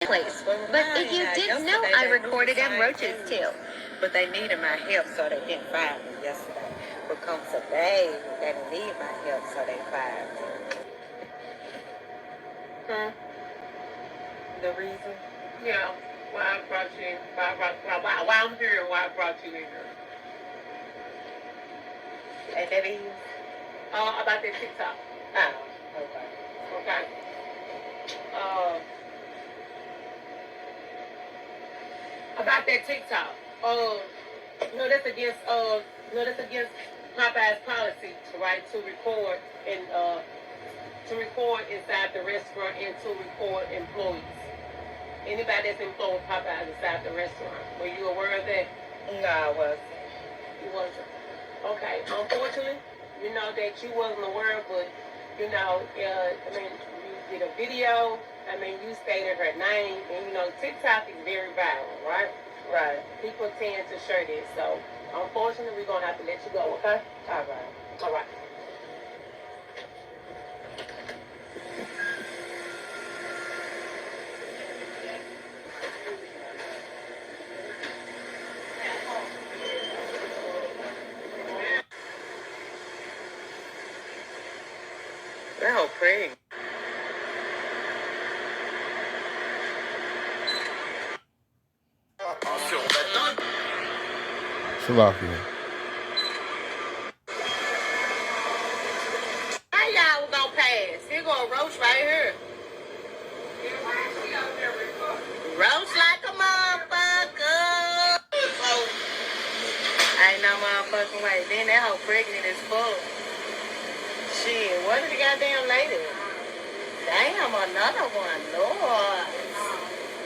place. But if you didn't know, I recorded them roaches too. But they needed my help, so they didn't fire me yesterday. But come today, they didn't need my help, so they fired me. The reason? Yeah, why I brought you in, why I'm here and why I brought you in here. And that is? About that TikTok. Oh, okay. Okay. About that TikTok. That's against Popeye's policy, right? To record inside the restaurant and to record employees. Anybody that's employed with Popeye's inside the restaurant. Were you aware of that? No, I wasn't. You wasn't. Okay. Unfortunately, you know that you wasn't aware, but you did a video. You stated her name, and TikTok is very viral, right? Right. People tend to share this, so unfortunately, we're gonna have to let you go. Okay? All right. All right. That whole pretty. Salakia. How y'all gonna pass? Here go a roach right here. Roach like a motherfucker. Ain't no motherfucking way. Then that whole pregnant as fuck. Shit, what is the goddamn lady? Damn, another one. Lord.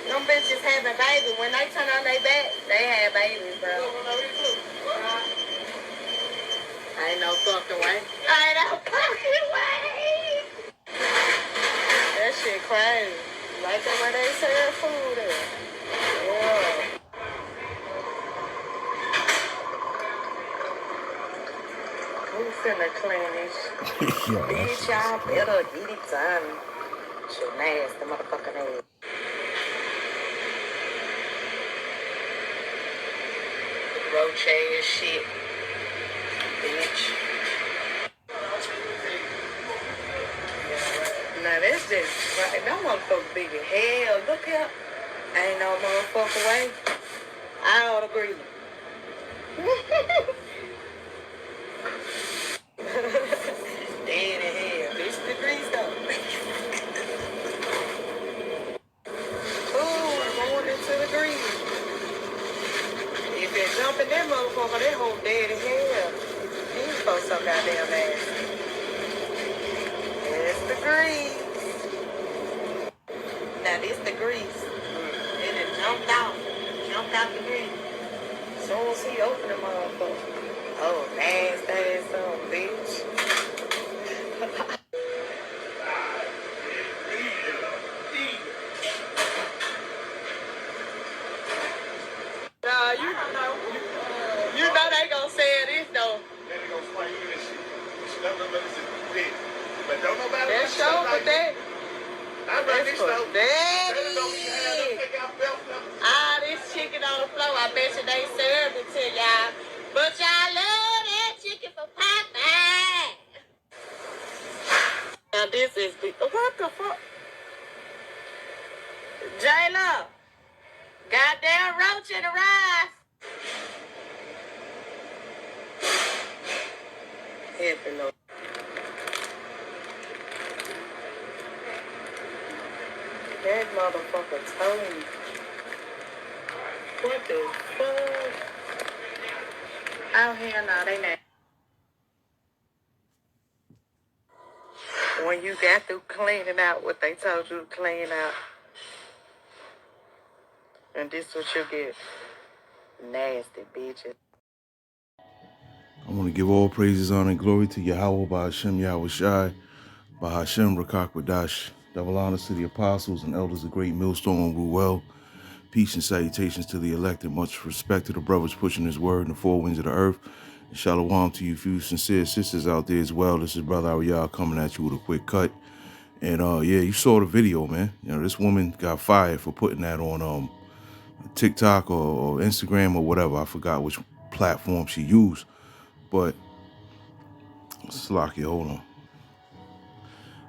Them bitches having babies. When they turn on their back, they have babies, bro. Ain't no fucking way. Ain't no fucking way. That shit crazy. Like that where they sell food at. Yeah. We finna clean this. Bitch, y'all better get it done. Shit nasty, motherfucking ass. Roach ass shit. Bitch. Now that's just right. That motherfucker big as hell. Look here. Ain't no motherfucking way. I don't agree. Dead in hell. 50 degrees though. Ooh, going into the green. If they jump in that motherfucker, that whole dead in hell. These folks so goddamn nasty. That's the grease. Now this the grease. And it jumped out. Jumped out the grease. As soon as he opened the motherfucker. Oh, nasty ass son, bitch. You know they gonna say this though. Then they gonna explain you this shit. She don't know this is big. But don't nobody That show for that. I run this though. Daddy. All this chicken on the floor, I bet you they served it to y'all. But y'all love that chicken for Popeye. Now this is big. What the fuck? J-Lo. Goddamn roach in the rice. Happy no. That motherfucker told me. What the fuck? Oh, hell no, they not. When you got through cleaning out what they told you to clean out, and this what you get. Nasty bitches. I want to give all praises, honor, and glory to Yahweh, by Hashem, Yahweh Shai, by Hashem, Rakak Wadash. Double honors to the apostles and elders of Great Millstone and Ruel. Peace and salutations to the elect, and much respect to the brothers pushing his word in the four winds of the earth. And shalom to you few sincere sisters out there as well. This is Brother Ariel coming at you with a quick cut. And yeah, you saw the video, man. You know, this woman got fired for putting that on TikTok or Instagram or whatever. I forgot which platform she used. But Slocky, hold on.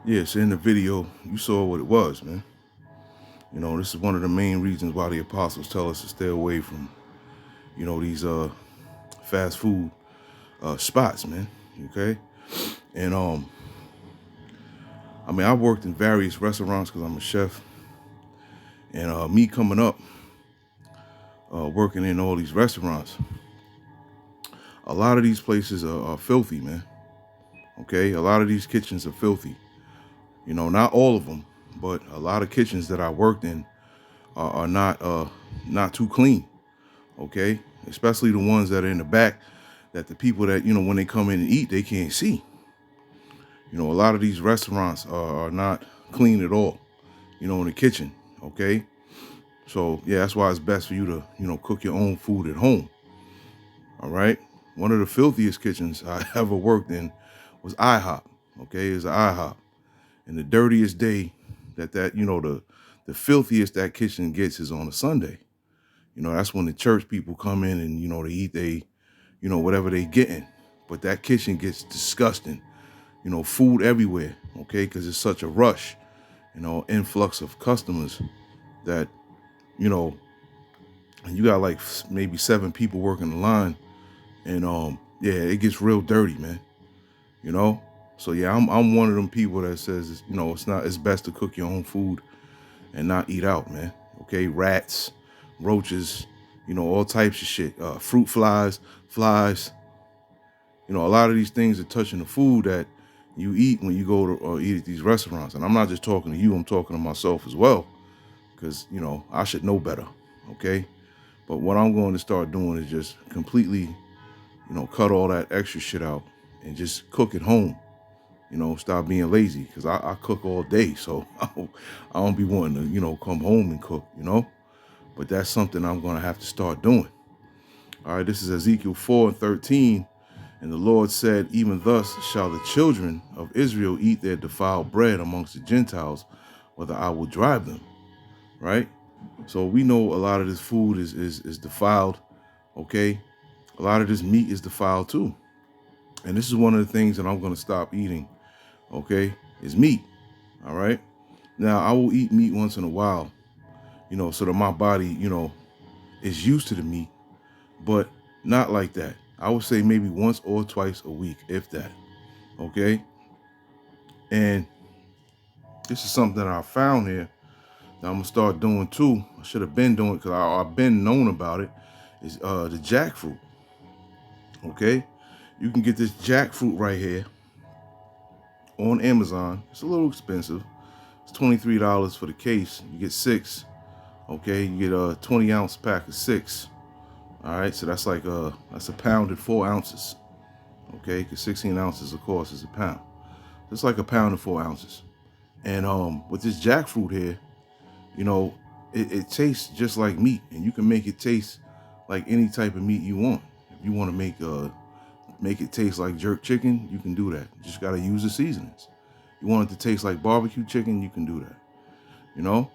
Yes, in the video, you saw what it was, man. You know, this is one of the main reasons why the apostles tell us to stay away from, you know, these fast food spots, man. Okay. And I mean, I worked in various restaurants because I'm a chef. And me coming up, working in all these restaurants, a lot of these places are filthy, man. Okay. A lot of these kitchens are filthy. You know, not all of them, but a lot of kitchens that I worked in are not too clean. Okay. Especially the ones that are in the back that the people that, you know, when they come in and eat, they can't see. You know, a lot of these restaurants are not clean at all, you know, in the kitchen. Okay. So, yeah, that's why it's best for you to, you know, cook your own food at home. All right. One of the filthiest kitchens I ever worked in was IHOP. Okay. It's an IHOP. And the dirtiest day that, you know, the filthiest that kitchen gets is on a Sunday. You know, that's when the church people come in and, you know, they eat you know, whatever they getting. But that kitchen gets disgusting. You know, food everywhere, okay? Because it's such a rush, you know, influx of customers that, you know, and you got like maybe 7 people working the line. And yeah, it gets real dirty, man. You know? So yeah, I'm one of them people that says, you know, it's best to cook your own food and not eat out, man. Okay, rats, roaches, you know, all types of shit. Fruit flies. You know, a lot of these things are touching the food that you eat when you go to eat at these restaurants. And I'm not just talking to you, I'm talking to myself as well. Because, you know, I should know better. Okay. But what I'm going to start doing is just completely, you know, cut all that extra shit out and just cook at home. You know, stop being lazy, because I cook all day. So I don't be wanting to, you know, come home and cook, you know. But that's something I'm going to have to start doing. All right, this is Ezekiel 4:13. And the Lord said, even thus shall the children of Israel eat their defiled bread amongst the Gentiles, whether I will drive them. Right? So we know a lot of this food is defiled. Okay? A lot of this meat is defiled too. And this is one of the things that I'm going to stop eating. Okay? Is meat. All right? Now, I will eat meat once in a while, you know, so that my body, you know, is used to the meat, but not like that. I would say maybe once or twice a week, if that. Okay? And this is something that I found here that I'm going to start doing too. I should have been doing it because I've been known about it. Is the jackfruit. Okay? You can get this jackfruit right here on Amazon. It's a little expensive. It's $23 for the case. You get 6. Okay? You get a 20-ounce pack of 6. All right? So that's like that's a pound and 4 ounces. Okay? Because 16 ounces, of course, is a pound. It's like a pound and 4 ounces. And with this jackfruit here, you know, it tastes just like meat, and you can make it taste like any type of meat you want. If you want to make it taste like jerk chicken, you can do that. You just got to use the seasonings. You want it to taste like barbecue chicken, you can do that. You know,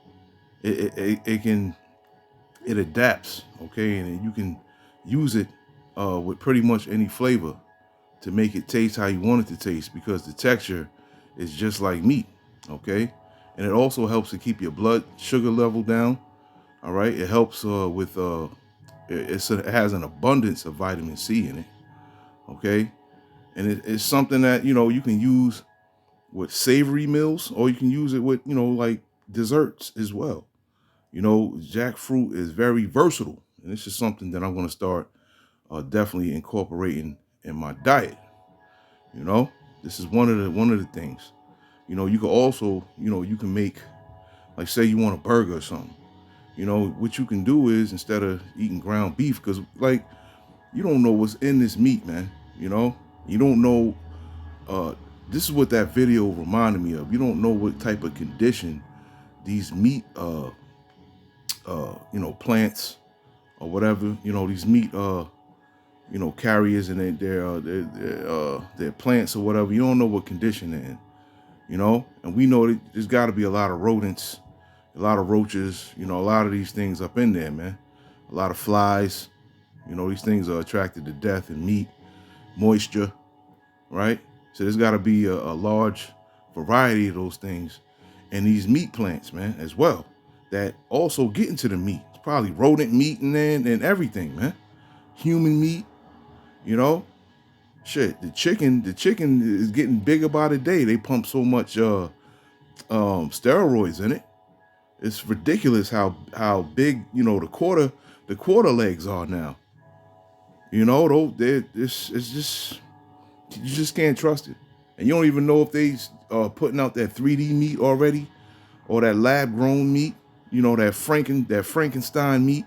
it adapts, okay, and you can use it with pretty much any flavor to make it taste how you want it to taste, because the texture is just like meat, okay? And it also helps to keep your blood sugar level down, all right? It helps with, it has an abundance of vitamin C in it, okay? And it's something that, you know, you can use with savory meals, or you can use it with, you know, like desserts as well. You know, jackfruit is very versatile, and it's just something that I'm going to start definitely incorporating in my diet. You know, this is one of the things. You know, you can also, you know, you can make, like, say you want a burger or something. You know, what you can do is, instead of eating ground beef, because like, you don't know what's in this meat, man. You know, you don't know. This is what that video reminded me of. You don't know what type of condition these meat, you know, plants or whatever, you know, these meat, you know, carriers, and they're plants or whatever. You don't know what condition they're in. you know, and we know that there's got to be a lot of rodents, a lot of roaches, you know, a lot of these things up in there, man. A lot of flies, you know, these things are attracted to death and meat, moisture, right? So there's got to be a large variety of those things and these meat plants, man, as well, that also get into the meat. It's probably rodent meat in there and everything, man. Human meat, you know. Shit, the chicken is getting bigger by the day. They pump so much steroids in it. It's ridiculous how big, you know, the quarter legs are now. You know, though, it's just, you just can't trust it. And you don't even know if they are putting out that 3D meat already or that lab grown meat, you know, that Frankenstein meat,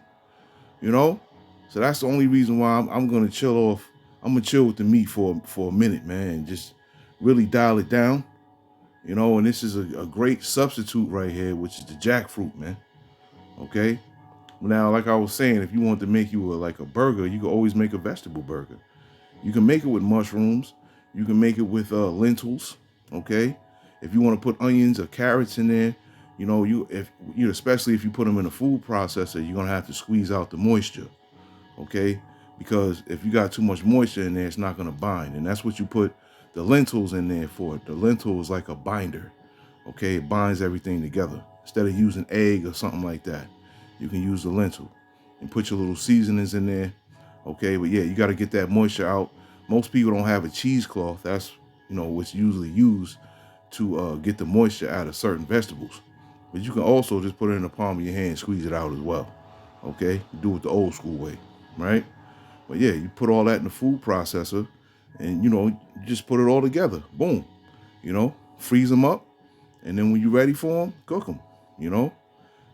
you know. So that's the only reason why I'm gonna chill off. I'm gonna chill with the meat for a minute, man, and just really dial it down, you know. And this is a great substitute right here, which is the jackfruit, man. Okay. Now, like I was saying, if you want to make you like a burger, you can always make a vegetable burger. You can make it with mushrooms. You can make it with lentils. Okay. If you want to put onions or carrots in there, you know, especially if you put them in a food processor, you're gonna have to squeeze out the moisture. Okay, because if you got too much moisture in there, it's not gonna bind, and that's what you put the lentils in there for. The lentil is like a binder. Okay, it binds everything together. Instead of using egg or something like that, you can use the lentil and put your little seasonings in there. Okay, but yeah, you got to get that moisture out. Most people don't have a cheesecloth. That's, you know, what's usually used to get the moisture out of certain vegetables. But you can also just put it in the palm of your hand, squeeze it out as well. Okay, do it the old school way, right? But yeah, you put all that in the food processor, and you know, you just put it all together. Boom, you know, freeze them up, and then when you're ready for them, cook them. You know,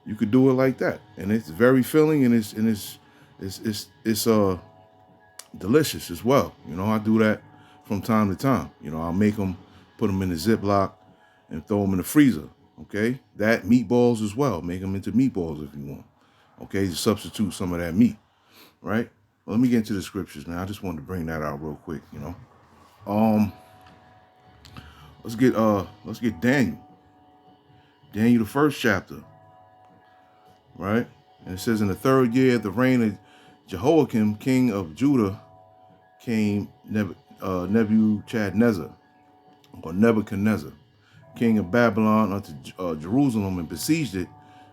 you could do it like that, and it's very filling, and it's delicious as well. You know, I do that from time to time. You know, I'll make them, put them in the Ziploc, and throw them in the freezer. Okay, that meatballs as well. Make them into meatballs if you want. Okay, to substitute some of that meat, right? Well, let me get into the scriptures, man. I just wanted to bring that out real quick. You know, let's get Daniel. Daniel, the first chapter, right? And it says, in the 3rd year of the reign of Jehoiakim, king of Judah, came Nebuchadnezzar, or Nebuchadnezzar, king of Babylon, unto Jerusalem, and besieged it.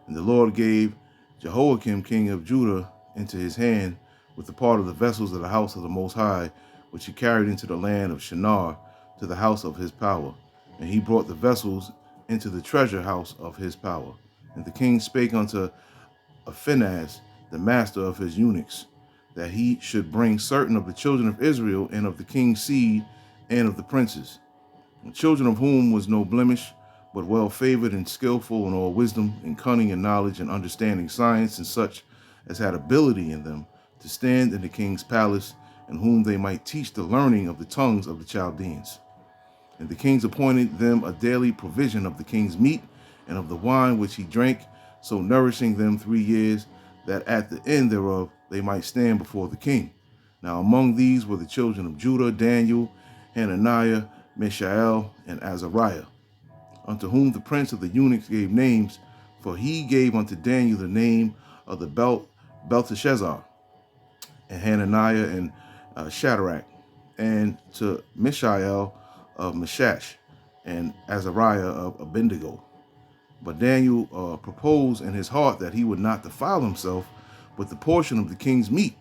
And the Lord gave Jehoiakim, king of Judah, into his hand, with the part of the vessels of the house of the Most High, which he carried into the land of Shinar, to the house of his power. And he brought the vessels into the treasure house of his power. And the king spake unto Phinehas, the master of his eunuchs, that he should bring certain of the children of Israel, and of the king's seed, and of the princes, the children of whom was no blemish, but well favored and skillful in all wisdom, and cunning and knowledge, and understanding science, and such as had ability in them to stand in the king's palace, and whom they might teach the learning of the tongues of the Chaldeans. And the kings appointed them a daily provision of the king's meat, and of the wine which he drank, so nourishing them 3 years, that at the end thereof they might stand before the king. Now among these were the children of Judah, Daniel, Hananiah, Mishael, and Azariah, unto whom the prince of the eunuchs gave names, for he gave unto Daniel the name of the Belteshazzar, and Hananiah and Shadrach, and to Mishael of Meshach, and Azariah of Abednego. But Daniel proposed in his heart that he would not defile himself with the portion of the king's meat,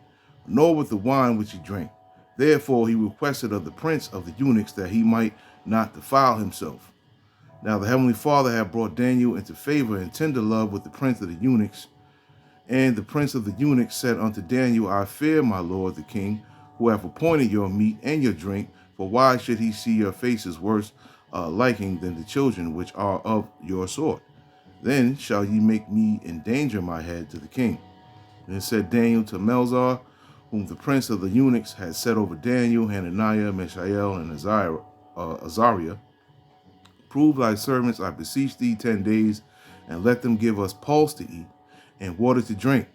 nor with the wine which he drank. Therefore he requested of the prince of the eunuchs that he might not defile himself. Now the heavenly Father had brought Daniel into favor and tender love with the prince of the eunuchs. And the prince of the eunuchs said unto Daniel, I fear my lord the king, who hath appointed your meat and your drink, for why should he see your faces worse liking than the children which are of your sort? Then shall ye make me endanger my head to the king. Then said Daniel to Melzar, whom the prince of the eunuchs had set over Daniel, Hananiah, Mishael, and Azariah, prove thy servants, I beseech thee, 10 days, and let them give us pulse to eat and water to drink.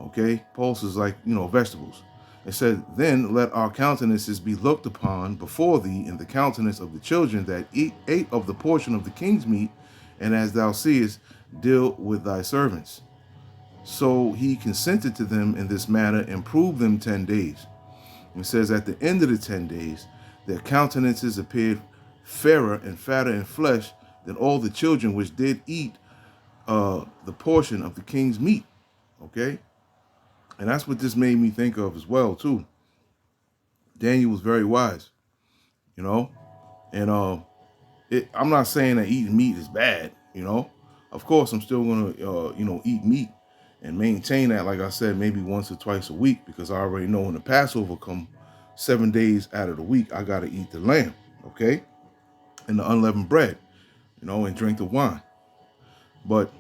Okay, pulse is like, you know, vegetables. It said, then let our countenances be looked upon before thee in the countenance of the children that ate of the portion of the king's meat, and as thou seest, deal with thy servants. So he consented to them in this matter and proved them 10 days. It says, at the end of the 10 days, their countenances appeared fairer and fatter in flesh than all the children which did eat the portion of the king's meat. Okay? And that's what this made me think of as well, too. Daniel was very wise, you know? And I'm not saying that eating meat is bad, you know? Of course, I'm still going to, eat meat and maintain that, like I said, maybe once or twice a week, because I already know when the Passover come 7 days out of the week, I got to eat the lamb, okay? And the unleavened bread, and drink the wine. But,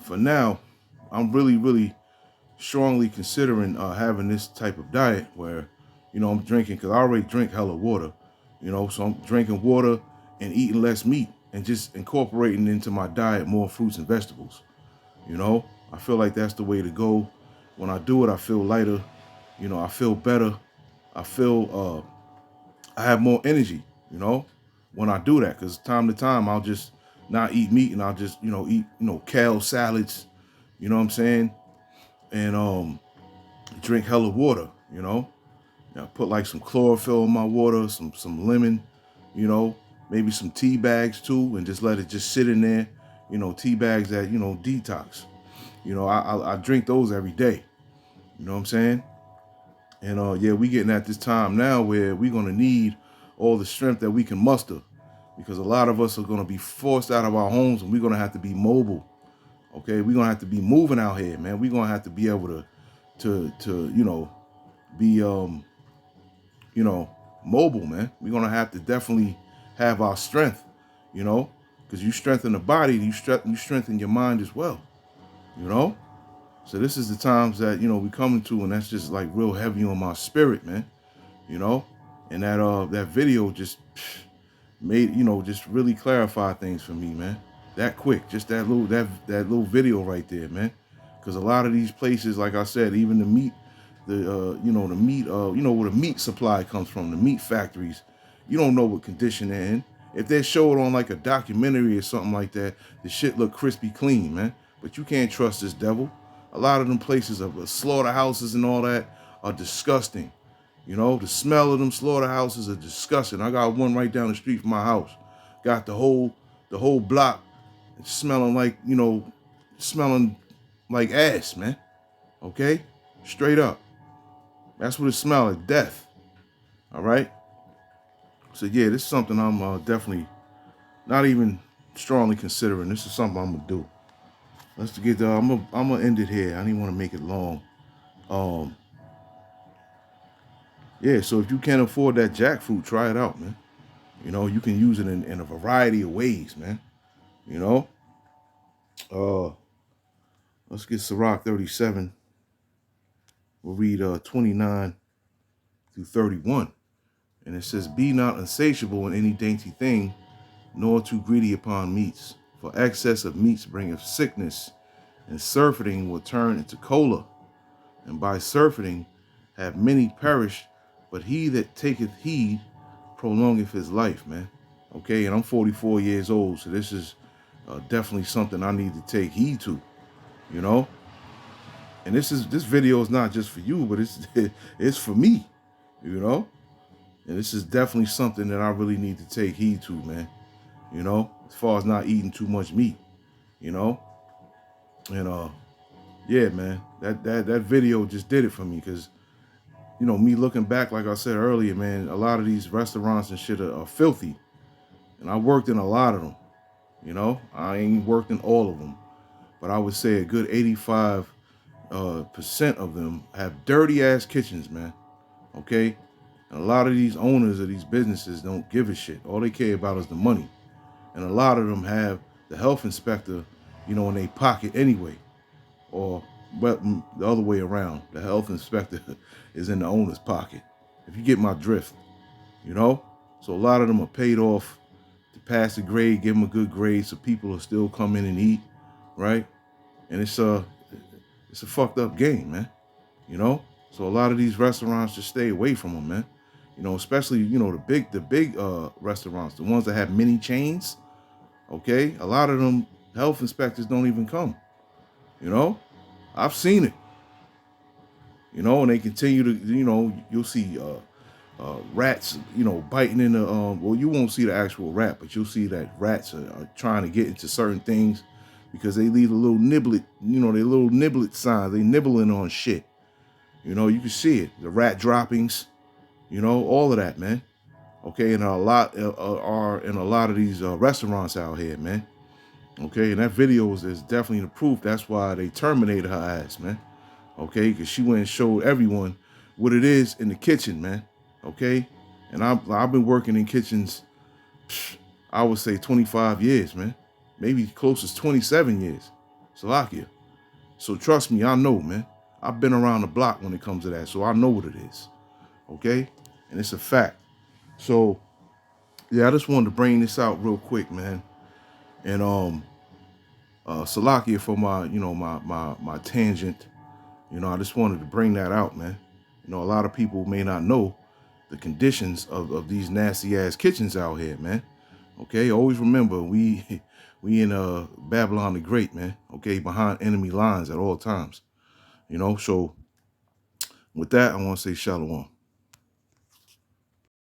for now, I'm really, really strongly considering having this type of diet where, I'm drinking, because I already drink hella water, so I'm drinking water and eating less meat and just incorporating into my diet more fruits and vegetables. I feel like that's the way to go. When I do it, I feel lighter, I feel better. I feel I have more energy, when I do that, because time to time I'll just not eat meat and I'll just, eat, kale salads, you know what I'm saying? And drink hella water, put like some chlorophyll in my water, some lemon, maybe some tea bags too, and just let it just sit in there, tea bags that, detox. I drink those every day, you know what I'm saying? And yeah, we getting at this time now where we're gonna need all the strength that we can muster, because a lot of us are gonna be forced out of our homes and we're gonna have to be mobile. Okay, we're gonna have to be moving out here, man. We're gonna have to be able to be mobile, man. We're gonna have to definitely have our strength, because you strengthen the body, you strengthen your mind as well, So this is the times that we coming to, and that's just like real heavy on my spirit, man. And that video just made just really clarify things for me, man. That quick, just that little video right there, man. Because a lot of these places, like I said, even the meat, the meat, where the meat supply comes from, the meat factories, you don't know what condition they're in. If they show it on like a documentary or something like that, the shit look crispy clean, man. But you can't trust this devil. A lot of them places of slaughterhouses and all that are disgusting. The smell of them slaughterhouses are disgusting. I got one right down the street from my house. Got the whole block smelling like ass, man. Okay? Straight up. That's what it smells like, death. All right? So yeah, this is something I'm definitely not even strongly considering. This is something I'm gonna do. Let's get I'm gonna end it here. I didn't want to make it long. Yeah, so if you can't afford that jackfruit, try it out, man. You can use it in a variety of ways, man. Let's get Sirach 37. We'll read 29 through 31. And it says, be not insatiable in any dainty thing, nor too greedy upon meats. For excess of meats bringeth sickness, and surfeiting will turn into choler. And by surfeiting have many perished, but he that taketh heed prolongeth his life, man. Okay, and I'm 44 years old, so this is definitely something I need to take heed to, And this video is not just for you, but it's for me, And this is definitely something that I really need to take heed to, man. As far as not eating too much meat, And yeah, man, that video just did it for me, because me looking back, like I said earlier, man, a lot of these restaurants and shit are filthy. And I worked in a lot of them, I ain't worked in all of them, but I would say a good 85% of them have dirty ass kitchens, man. Okay. And a lot of these owners of these businesses don't give a shit. All they care about is the money. And a lot of them have the health inspector, in their pocket anyway, or but the other way around. The health inspector is in the owner's pocket. If you get my drift, So a lot of them are paid off to pass the grade, give them a good grade, so people will still come in and eat, right? And it's a fucked up game, man. you know. So a lot of these restaurants just stay away from them, man. You know, especially, you know, the big restaurants, the ones that have many chains. Okay, a lot of them health inspectors don't even come. You know, I've seen it. You know, and they continue to, you know, you'll see rats, you know, biting in the, well, you won't see the actual rat, but you'll see that rats are trying to get into certain things because they leave a little niblet, you know, they little niblet signs. They nibbling on shit. You know, you can see it. The rat droppings, you know, all of that, man. Okay, and a lot are in a lot of these restaurants out here, man. Okay, and that video is definitely the proof. That's why they terminated her ass, man. Okay, because she went and showed everyone what it is in the kitchen, man. Okay, and I've been working in kitchens, I would say 25 years, man. Maybe close as 27 years. Salakia. So trust me, I know, man. I've been around the block when it comes to that, so I know what it is. Okay, and it's a fact. So yeah, I just wanted to bring this out real quick, man. And Salakia for my, you know, my tangent. You know, I just wanted to bring that out, man. You know, a lot of people may not know the conditions of these nasty ass kitchens out here, man. Okay, always remember we in Babylon the Great, man. Okay, behind enemy lines at all times. You know, so with that, I want to say shalom.